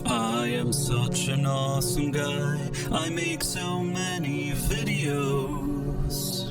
I am such an awesome guy. I make so many videos.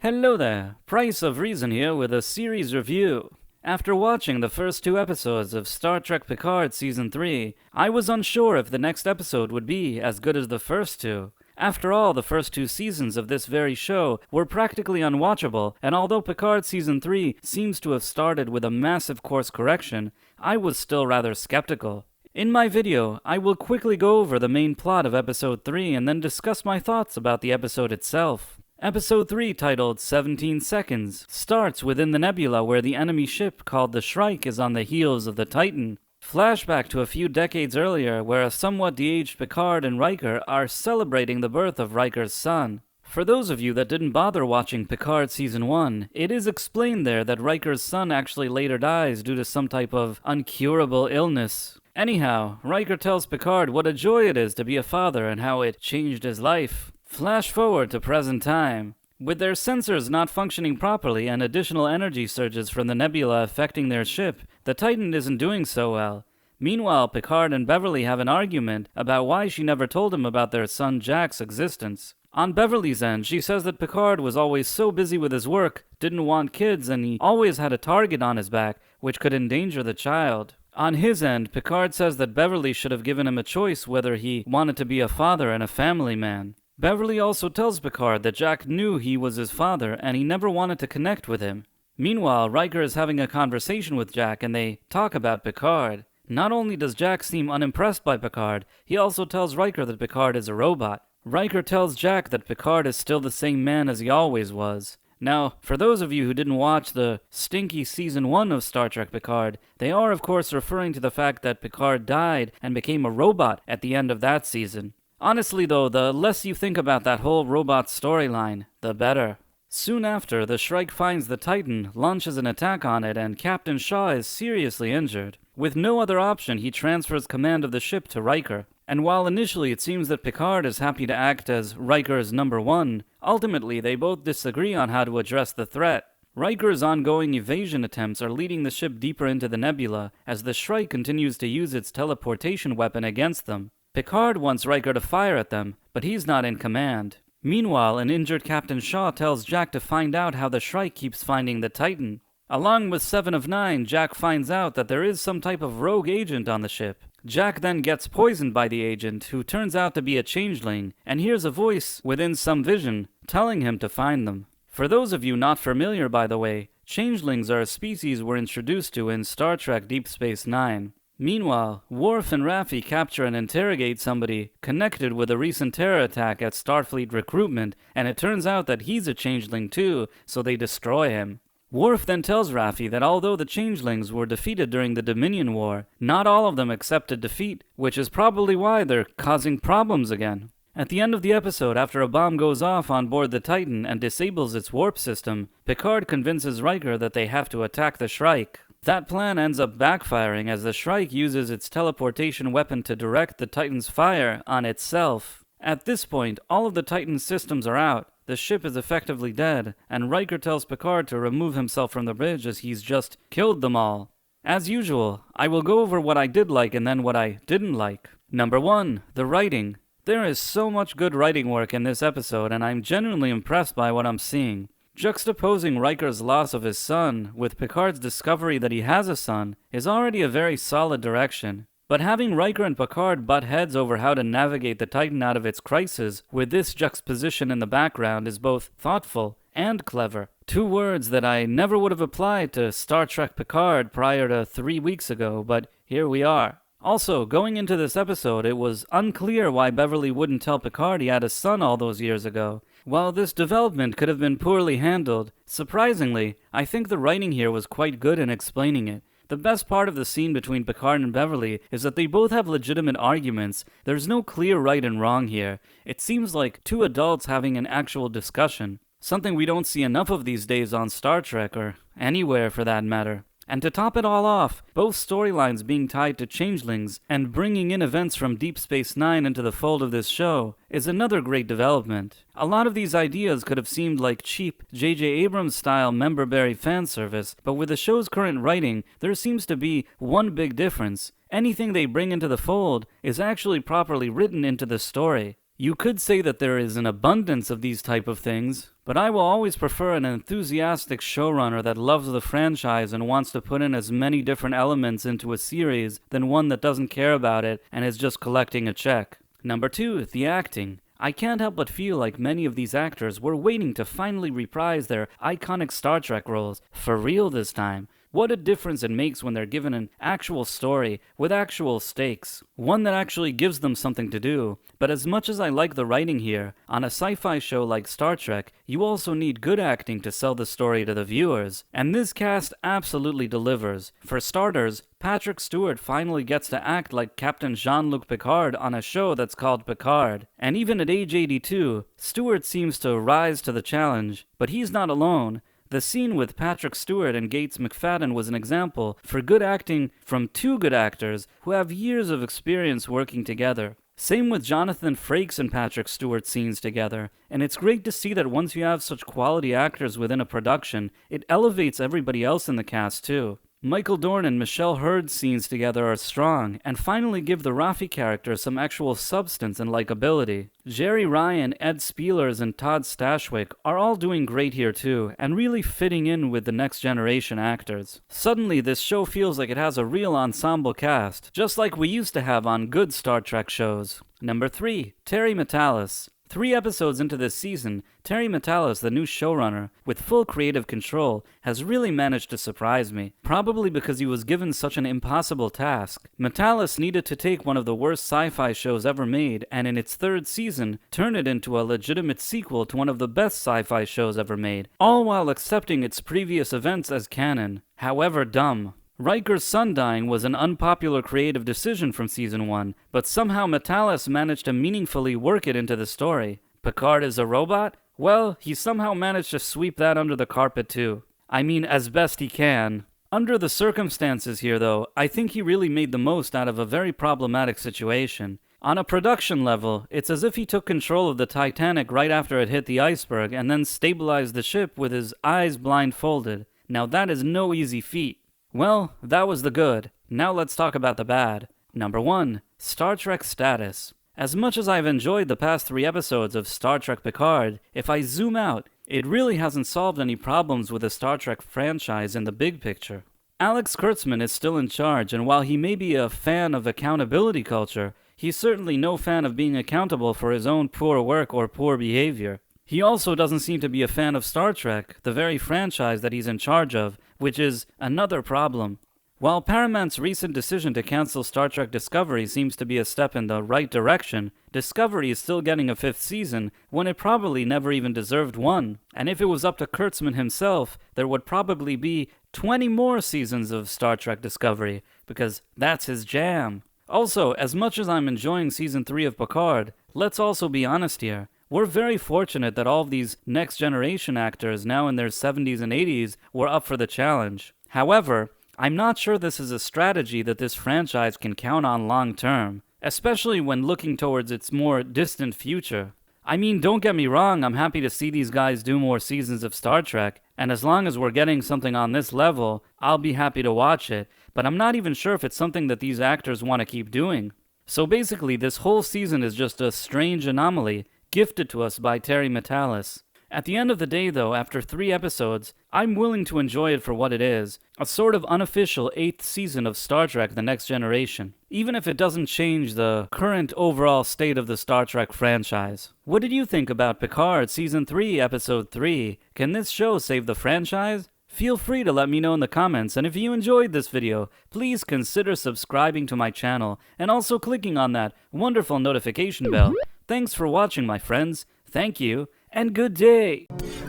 Hello there, Price of Reason here with a series review. After watching the first 2 episodes of Star Trek Picard Season 3, I was unsure if the next episode would be as good as the first 2. After all, the first 2 seasons of this very show were practically unwatchable, and although Picard Season 3 seems to have started with a massive course correction, I was still rather skeptical. In my video, I will quickly go over the main plot of Episode 3 and then discuss my thoughts about the episode itself. Episode 3, titled 17 Seconds, starts within the nebula where the enemy ship called the Shrike is on the heels of the Titan. Flashback to a few decades earlier where a somewhat de-aged Picard and Riker are celebrating the birth of Riker's son. For those of you that didn't bother watching Picard Season 1, it is explained there that Riker's son actually later dies due to some type of uncurable illness. Anyhow, Riker tells Picard what a joy it is to be a father and how it changed his life. Flash forward to present time. With their sensors not functioning properly and additional energy surges from the nebula affecting their ship, the Titan isn't doing so well. Meanwhile, Picard and Beverly have an argument about why she never told him about their son Jack's existence. On Beverly's end, she says that Picard was always so busy with his work, didn't want kids, and he always had a target on his back, which could endanger the child. On his end, Picard says that Beverly should have given him a choice whether he wanted to be a father and a family man. Beverly also tells Picard that Jack knew he was his father and he never wanted to connect with him. Meanwhile, Riker is having a conversation with Jack and they talk about Picard. Not only does Jack seem unimpressed by Picard, he also tells Riker that Picard is a robot. Riker tells Jack that Picard is still the same man as he always was. Now, for those of you who didn't watch the stinky Season 1 of Star Trek Picard, they are of course referring to the fact that Picard died and became a robot at the end of that season. Honestly though, the less you think about that whole robot storyline, the better. Soon after, the Shrike finds the Titan, launches an attack on it, and Captain Shaw is seriously injured. With no other option, he transfers command of the ship to Riker. And while initially it seems that Picard is happy to act as Riker's number one, ultimately they both disagree on how to address the threat. Riker's ongoing evasion attempts are leading the ship deeper into the nebula, as the Shrike continues to use its teleportation weapon against them. Picard wants Riker to fire at them, but he's not in command. Meanwhile, an injured Captain Shaw tells Jack to find out how the Shrike keeps finding the Titan. Along with 7 of 9, Jack finds out that there is some type of rogue agent on the ship. Jack then gets poisoned by the agent, who turns out to be a changeling, and hears a voice within some vision telling him to find them. For those of you not familiar, by the way, changelings are a species we're introduced to in Star Trek Deep Space Nine. Meanwhile, Worf and Raffi capture and interrogate somebody connected with a recent terror attack at Starfleet recruitment, and it turns out that he's a changeling too, so they destroy him. Worf then tells Raffi that although the changelings were defeated during the Dominion War, not all of them accepted defeat, which is probably why they're causing problems again. At the end of the episode, after a bomb goes off on board the Titan and disables its warp system, Picard convinces Riker that they have to attack the Shrike. That plan ends up backfiring as the Shrike uses its teleportation weapon to direct the Titan's fire on itself. At this point, all of the Titan's systems are out, the ship is effectively dead, and Riker tells Picard to remove himself from the bridge as he's just killed them all. As usual, I will go over what I did like and then what I didn't like. Number 1, the writing. There is so much good writing work in this episode, and I'm genuinely impressed by what I'm seeing. Juxtaposing Riker's loss of his son with Picard's discovery that he has a son is already a very solid direction. But having Riker and Picard butt heads over how to navigate the Titan out of its crisis with this juxtaposition in the background is both thoughtful and clever. 2 words that I never would have applied to Star Trek Picard prior to 3 weeks ago, but here we are. Also, going into this episode, it was unclear why Beverly wouldn't tell Picard he had a son all those years ago. While this development could have been poorly handled, surprisingly, I think the writing here was quite good in explaining it. The best part of the scene between Picard and Beverly is that they both have legitimate arguments. There's no clear right and wrong here. It seems like 2 adults having an actual discussion. Something we don't see enough of these days on Star Trek, or anywhere for that matter. And to top it all off, both storylines being tied to Changelings and bringing in events from Deep Space Nine into the fold of this show is another great development. A lot of these ideas could have seemed like cheap J.J. Abrams-style member-berry fan service, but with the show's current writing, there seems to be one big difference. Anything they bring into the fold is actually properly written into the story. You could say that there is an abundance of these type of things, but I will always prefer an enthusiastic showrunner that loves the franchise and wants to put in as many different elements into a series than one that doesn't care about it and is just collecting a check. Number 2, the acting. I can't help but feel like many of these actors were waiting to finally reprise their iconic Star Trek roles, for real this time. What a difference it makes when they're given an actual story with actual stakes, one that actually gives them something to do. But as much as I like the writing here, on a sci-fi show like Star Trek, you also need good acting to sell the story to the viewers, and this cast absolutely delivers. For starters, Patrick Stewart finally gets to act like Captain Jean-Luc Picard on a show that's called Picard. And even at age 82, Stewart seems to rise to the challenge, but he's not alone. The scene with Patrick Stewart and Gates McFadden was an example for good acting from two good actors who have years of experience working together. Same with Jonathan Frakes and Patrick Stewart scenes together, and it's great to see that once you have such quality actors within a production, it elevates everybody else in the cast too. Michael Dorn and Michelle Hurd's scenes together are strong, and finally give the Raffi character some actual substance and likability. Jerry Ryan, Ed Spielers, and Todd Stashwick are all doing great here too, and really fitting in with the next generation actors. Suddenly, this show feels like it has a real ensemble cast, just like we used to have on good Star Trek shows. Number 3, Terry Matalas. 3 episodes into this season, Terry Matalas, the new showrunner, with full creative control, has really managed to surprise me, probably because he was given such an impossible task. Matalas needed to take one of the worst sci-fi shows ever made, and in its 3rd season, turn it into a legitimate sequel to one of the best sci-fi shows ever made, all while accepting its previous events as canon, however dumb. Riker's son dying was an unpopular creative decision from Season 1, but somehow Matalas managed to meaningfully work it into the story. Picard is a robot? Well, he somehow managed to sweep that under the carpet too. I mean, as best he can. Under the circumstances here though, I think he really made the most out of a very problematic situation. On a production level, it's as if he took control of the Titanic right after it hit the iceberg and then stabilized the ship with his eyes blindfolded. Now that is no easy feat. Well, that was the good. Now let's talk about the bad. Number 1, Star Trek status. As much as I've enjoyed the past 3 episodes of Star Trek Picard, if I zoom out, it really hasn't solved any problems with the Star Trek franchise in the big picture. Alex Kurtzman is still in charge, and while he may be a fan of accountability culture, he's certainly no fan of being accountable for his own poor work or poor behavior. He also doesn't seem to be a fan of Star Trek, the very franchise that he's in charge of, which is another problem. While Paramount's recent decision to cancel Star Trek Discovery seems to be a step in the right direction, Discovery is still getting a 5th season when it probably never even deserved one. And if it was up to Kurtzman himself, there would probably be 20 more seasons of Star Trek Discovery, because that's his jam. Also, as much as I'm enjoying Season 3 of Picard, let's also be honest here. We're very fortunate that all of these next generation actors now in their 70s and 80s were up for the challenge. However, I'm not sure this is a strategy that this franchise can count on long term, especially when looking towards its more distant future. I mean, don't get me wrong, I'm happy to see these guys do more seasons of Star Trek, and as long as we're getting something on this level, I'll be happy to watch it, but I'm not even sure if it's something that these actors want to keep doing. So basically, this whole season is just a strange anomaly, gifted to us by Terry Matalas. At the end of the day though, after 3 episodes, I'm willing to enjoy it for what it is, a sort of unofficial 8th season of Star Trek The Next Generation, even if it doesn't change the current overall state of the Star Trek franchise. What did you think about Picard Season 3, Episode 3? Can this show save the franchise? Feel free to let me know in the comments, and if you enjoyed this video, please consider subscribing to my channel, and also clicking on that wonderful notification bell. Thanks for watching, my friends. Thank you, and good day.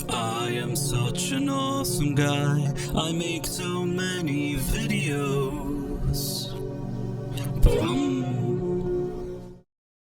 I am such an awesome guy. I make so many videos.